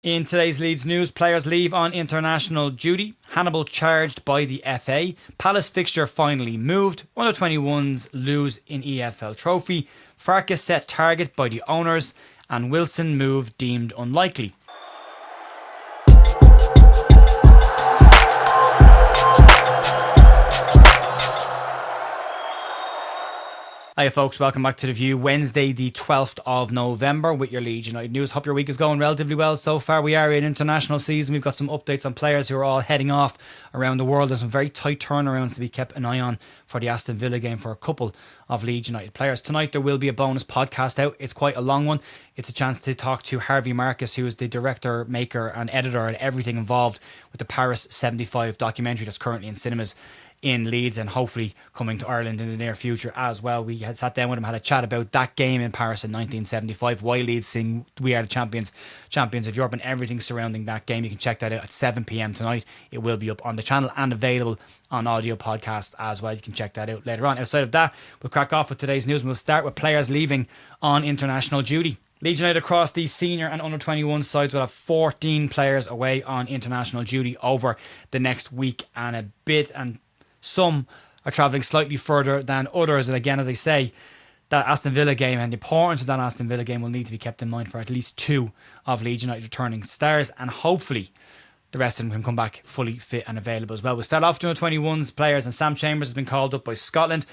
In today's Leeds news, players leave on international duty. Hannibal charged by the FA. Palace fixture finally moved. Under 21s lose in EFL trophy. Farke set target by the owners. And Wilson move deemed unlikely. Hiya folks, welcome back to The View. Wednesday the 12th of November with your Leeds United news. Hope your week is going relatively well so far. We are in international season. We've got some updates on players who are all heading off around the world. There's some very tight turnarounds to be kept an eye on for the Aston Villa game for a couple of Leeds United players. Tonight there will be a bonus podcast out. It's quite a long one. It's a chance to talk to Harvey Marcus, who is the director, maker and editor and everything involved with the Paris 75 documentary that's currently in cinemas in Leeds and hopefully coming to Ireland in the near future as well. We had sat down with him, had a chat about that game in Paris in 1975, why Leeds sing We Are the Champions of Europe, and everything surrounding that game. You can check that out at 7 p.m. tonight. It will be up on the channel and available on audio podcast as well. You can check that out later on. Outside of that, we'll crack off with today's news and we'll start with players leaving on international duty. Leeds United across the senior and under 21 sides will have 14 players away on international duty over the next week and a bit, and some are travelling slightly further than others. And again, as I say, that Aston Villa game and the importance of that Aston Villa game will need to be kept in mind for at least two of Leeds United returning stars, and hopefully the rest of them can come back fully fit and available as well. We'll start off with 21s players, and Sam Chambers has been called up by Scotland.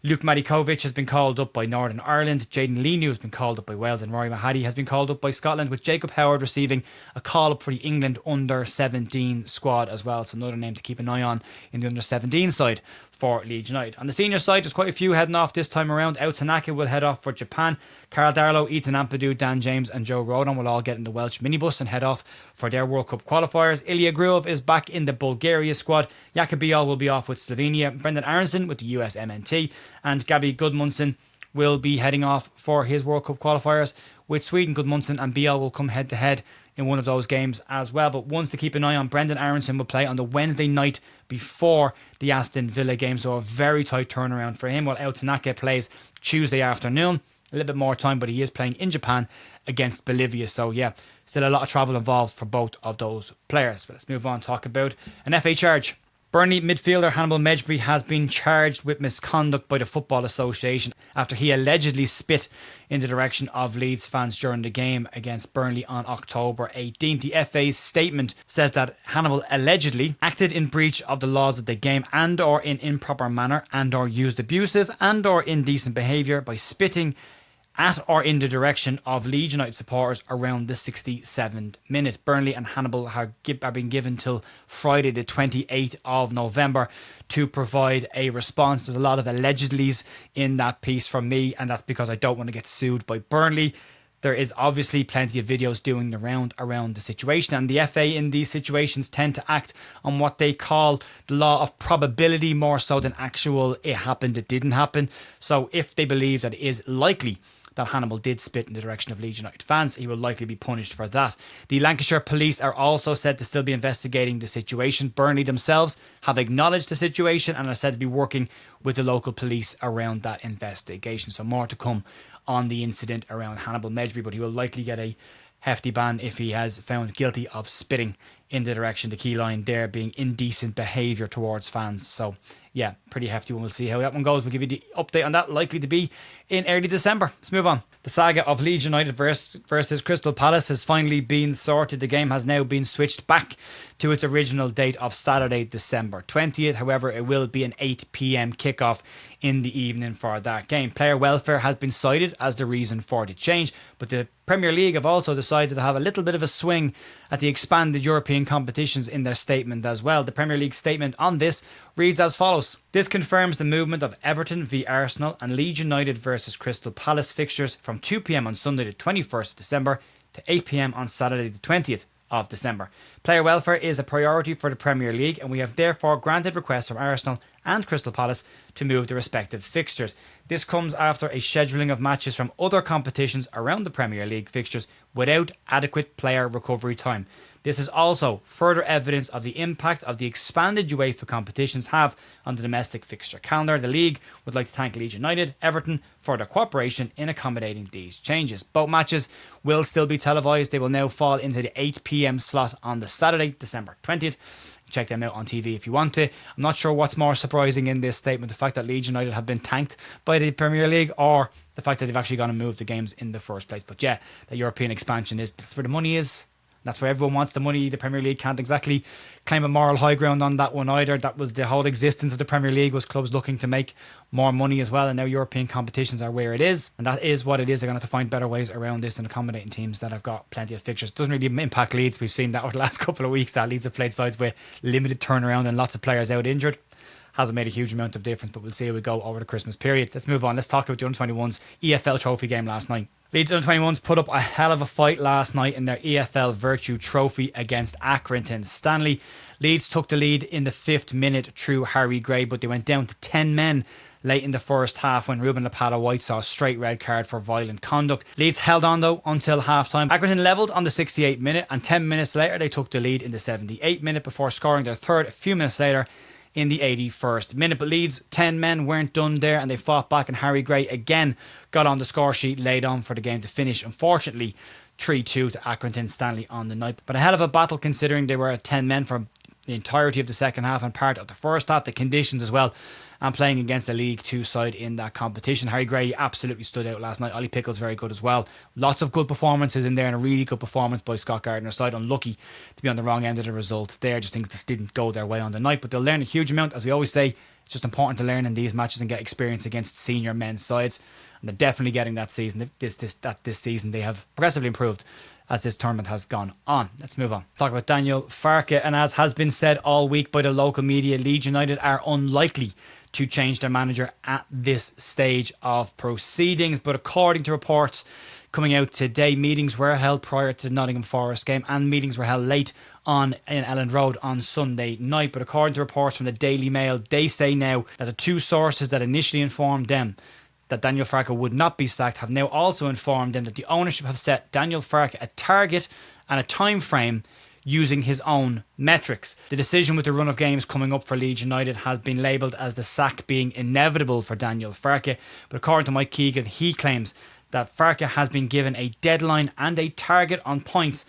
Luke Madikovic has been called up by Northern Ireland. Jayden Leniu has been called up by Wales, and Rory Mahady has been called up by Scotland, with Jacob Howard receiving a call up for the England under 17 squad as well. So another name to keep an eye on in the under 17 side for Leeds United. On the senior side, there's quite a few heading off this time around. Ao Tanaka will head off for Japan. Carl Darlow, Ethan Ampadu, Dan James and Joe Rodon will all get in the Welsh minibus and head off for their World Cup qualifiers. Ilya Gruev is back in the Bulgaria squad. Jakub Bial will be off with Slovenia. Brendan Aronson with the US MNT. And Gabby Gudmundsson will be heading off for his World Cup qualifiers with Sweden. Gudmundsson and Bial will come head to head in one of those games as well. But ones to keep an eye on, Brendan Aronson will play on the Wednesday night before the Aston Villa game, so a very tight turnaround for him, while Ao Tanaka plays Tuesday afternoon. A little bit more time, but he is playing in Japan against Bolivia. So yeah, still a lot of travel involved for both of those players. But let's move on and talk about an FA charge. Burnley midfielder Hannibal Mejbri has been charged with misconduct by the Football Association after he allegedly spit in the direction of Leeds fans during the game against Burnley on October 18th. The FA's statement says that Hannibal allegedly acted in breach of the laws of the game and or in improper manner and or used abusive and or indecent behaviour by spitting at or in the direction of Leeds United supporters around the 67th minute. Burnley and Hannibal have been given till Friday the 28th of November to provide a response. There's a lot of allegedlys in that piece from me, and that's because I don't want to get sued by Burnley. There is obviously plenty of videos doing the round around the situation, and the FA in these situations tend to act on what they call the law of probability more so than actual it happened, it didn't happen. So if they believe that it is likely that Hannibal did spit in the direction of Leeds United fans, he will likely be punished for that. The Lancashire police are also said to still be investigating the situation. Burnley themselves have acknowledged the situation and are said to be working with the local police around that investigation. So more to come on the incident around Hannibal Mejbri, but he will likely get a hefty ban if he has found guilty of spitting in the direction, the key line there being indecent behaviour towards fans. So yeah, pretty hefty one. We'll see how that one goes. We'll give you the update on that, likely to be in early December. Let's move on. The saga of Leeds United versus Crystal Palace has finally been sorted. The game has now been switched back to its original date of Saturday, December 20th. However, it will be an 8 p.m. kickoff in the evening for that game. Player welfare has been cited as the reason for the change, but the Premier League have also decided to have a little bit of a swing at the expanded European competitions in their statement as well. The Premier League statement on this reads as follows. This confirms the movement of Everton v Arsenal and Leeds United versus Crystal Palace fixtures from 2 p.m. on Sunday the 21st of December to 8 p.m. on Saturday the 20th of December. Player welfare is a priority for the Premier League, and we have therefore granted requests from Arsenal and Crystal Palace to move the respective fixtures. This comes after a scheduling of matches from other competitions around the Premier League fixtures without adequate player recovery time. This is also further evidence of the impact of the expanded UEFA competitions have on the domestic fixture calendar. The league would like to thank Leeds United, Everton for their cooperation in accommodating these changes. Both matches will still be televised. They will now fall into the 8 p.m. slot on the Saturday, December 20th. Check them out on TV if you want to. I'm not sure what's more surprising in this statement, the fact that Leeds United have been tanked by the Premier League, or the fact that they've actually gone and moved the games in the first place. But yeah, the European expansion that's where the money is. That's where everyone wants the money. The Premier League can't exactly claim a moral high ground on that one either. That was the whole existence of the Premier League, was clubs looking to make more money as well. And now European competitions are where it is. And that is what it is. They're going to have to find better ways around this and accommodating teams that have got plenty of fixtures. It doesn't really impact Leeds. We've seen that over the last couple of weeks, that Leeds have played sides with limited turnaround and lots of players out injured. Hasn't made a huge amount of difference, but we'll see how we go over the Christmas period. Let's move on. Let's talk about the under-21s EFL trophy game last night. Leeds under-21s put up a hell of a fight last night in their EFL Virtue Trophy against Accrington Stanley. Leeds took the lead in the 5th minute through Harry Gray, but they went down to 10 men late in the first half when Ruben Lapata-White saw a straight red card for violent conduct. Leeds held on though until half-time. Accrington levelled on the 68th minute, and 10 minutes later they took the lead in the 78th minute before scoring their third a few minutes later in the 81st minute. But Leeds' 10 men weren't done there, and they fought back, and Harry Gray again got on the score sheet laid on for the game to finish, unfortunately 3-2 to Accrington Stanley on the night. But a hell of a battle, considering they were at 10 men for the entirety of the second half and part of the first half, the conditions as well, and playing against a League 2 side in that competition. Harry Gray absolutely stood out last night. Ollie Pickle's very good as well. Lots of good performances in there, and a really good performance by Scott Gardner's side. Unlucky to be on the wrong end of the result there. Just things just didn't go their way on the night, but they'll learn a huge amount. As we always say, it's just important to learn in these matches and get experience against senior men's sides, and they're definitely getting that season. This season they have progressively improved as this tournament has gone on. Let's move on. Let's talk about Daniel Farke, and as has been said all week by the local media, Leeds United are unlikely to change their manager at this stage of proceedings. But according to reports coming out today, meetings were held prior to the Nottingham Forest game, and meetings were held late on in Elland Road on Sunday night. But according to reports from the Daily Mail, they say now that the two sources that initially informed them that Daniel Farke would not be sacked have now also informed them that the ownership have set Daniel Farke a target and a time frame using his own metrics. The decision with the run of games coming up for Leeds United has been labelled as the sack being inevitable for Daniel Farke. But according to Mike Keegan, he claims that Farke has been given a deadline and a target on points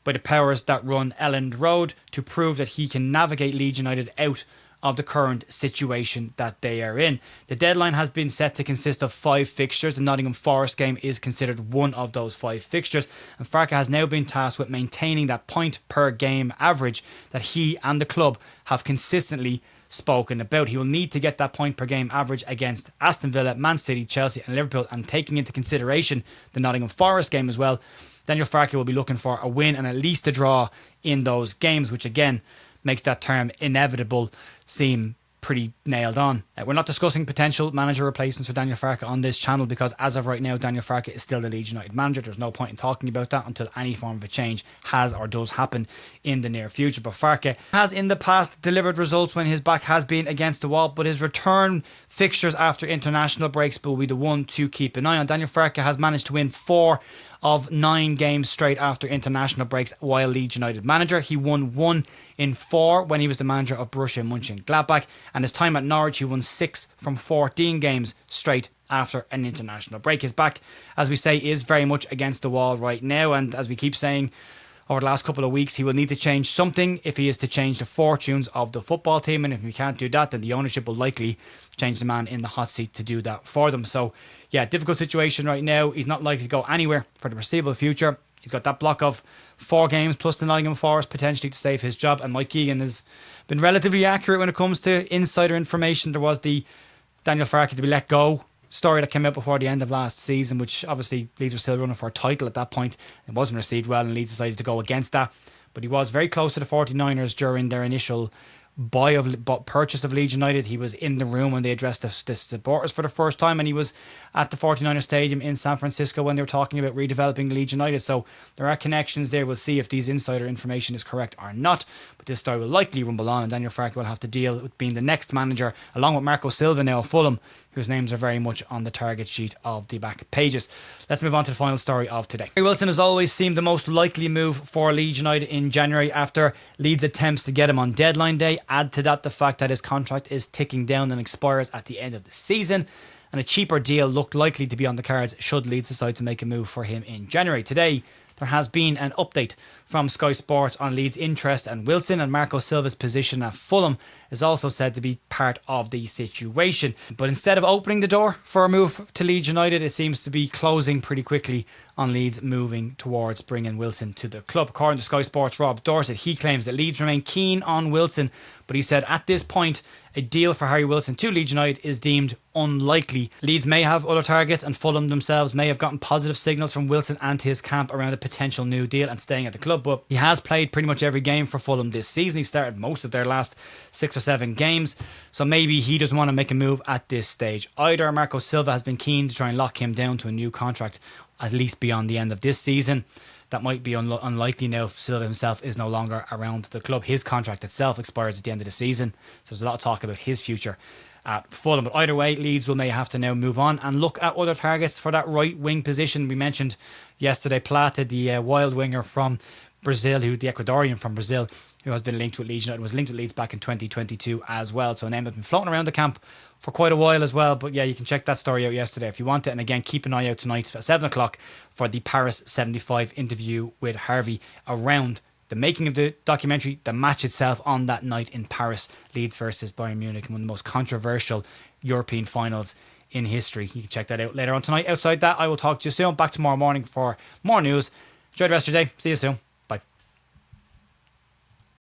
by the powers that run Elland Road to prove that he can navigate Leeds United out of the current situation that they are in. The deadline has been set to consist of 5 fixtures. The Nottingham Forest game is considered one of those 5 fixtures, and Farke has now been tasked with maintaining that point per game average that he and the club have consistently spoken about. He will need to get that point per game average against Aston Villa, Man City, Chelsea and Liverpool, and taking into consideration the Nottingham Forest game as well, Daniel Farke will be looking for a win and at least a draw in those games, which again makes that term inevitable seem pretty nailed on. We're not discussing potential manager replacements for Daniel Farke on this channel because as of right now, Daniel Farke is still the Leeds United manager. There's no point in talking about that until any form of a change has or does happen in the near future. But Farke has in the past delivered results when his back has been against the wall, but his return fixtures after international breaks will be the one to keep an eye on. Daniel Farke has managed to win 4 of 9 games straight after international breaks while Leeds United manager. He won 1 in 4 when he was the manager of Borussia Mönchengladbach, and his time at Norwich he won 6 from 14 games straight after an international break. His back, as we say, is very much against the wall right now, and as we keep saying over the last couple of weeks, he will need to change something if he is to change the fortunes of the football team, and if he can't do that, then the ownership will likely change the man in the hot seat to do that for them. So yeah, difficult situation right now. He's not likely to go anywhere for the foreseeable future. He's got that block of 4 games plus the Nottingham Forest potentially to save his job, and Mike Keegan has been relatively accurate when it comes to insider information. There was the Daniel Farke to be let go story that came out before the end of last season, which obviously Leeds were still running for a title at that point. It wasn't received well, and Leeds decided to go against that. But he was very close to the 49ers during their initial purchase of Leeds United. He was in the room when they addressed the supporters for the first time, and he was at the 49ers stadium in San Francisco when they were talking about redeveloping Leeds United. So there are connections there. We'll see if these insider information is correct or not, but this story will likely rumble on, and Daniel Farke will have to deal with being the next manager along with Marco Silva now of Fulham whose names are very much on the target sheet of the back pages. Let's move on to the final story of today. Harry Wilson has always seemed the most likely move for Leeds United in January after Leeds' attempts to get him on deadline day. Add to that the fact that his contract is ticking down and expires at the end of the season, and a cheaper deal looked likely to be on the cards should Leeds decide to make a move for him in January. Today, there has been an update from Sky Sports on Leeds' interest and Wilson, and Marco Silva's position at Fulham is also said to be part of the situation. But instead of opening the door for a move to Leeds United, it seems to be closing pretty quickly on Leeds moving towards bringing Wilson to the club. According to Sky Sports' Rob Dorset, he claims that Leeds remain keen on Wilson, but he said at this point a deal for Harry Wilson to Leeds United is deemed unlikely. Leeds may have other targets, and Fulham themselves may have gotten positive signals from Wilson and his camp around a potential new deal and staying at the club, but he has played pretty much every game for Fulham this season. He started most of their last 6 or 7 games, so maybe he doesn't want to make a move at this stage either. Marco Silva has been keen to try and lock him down to a new contract, at least beyond the end of this season. That might be unlikely now if Silva himself is no longer around the club. His contract itself expires at the end of the season, so there's a lot of talk about his future at Fulham. But either way, Leeds may have to now move on and look at other targets for that right wing position. We mentioned yesterday Plata, the wild winger from Brazil, the Ecuadorian from Brazil, who has been linked with Leeds United, was linked with Leeds back in 2022 as well. So a name that's been floating around the camp for quite a while as well. But yeah, you can check that story out yesterday if you want it. And again, keep an eye out tonight at 7 o'clock for the Paris 75 interview with Harvey around the making of the documentary, the match itself on that night in Paris, Leeds versus Bayern Munich, one of the most controversial European finals in history. You can check that out later on tonight. Outside that, I will talk to you soon. Back tomorrow morning for more news. Enjoy the rest of your day. See you soon.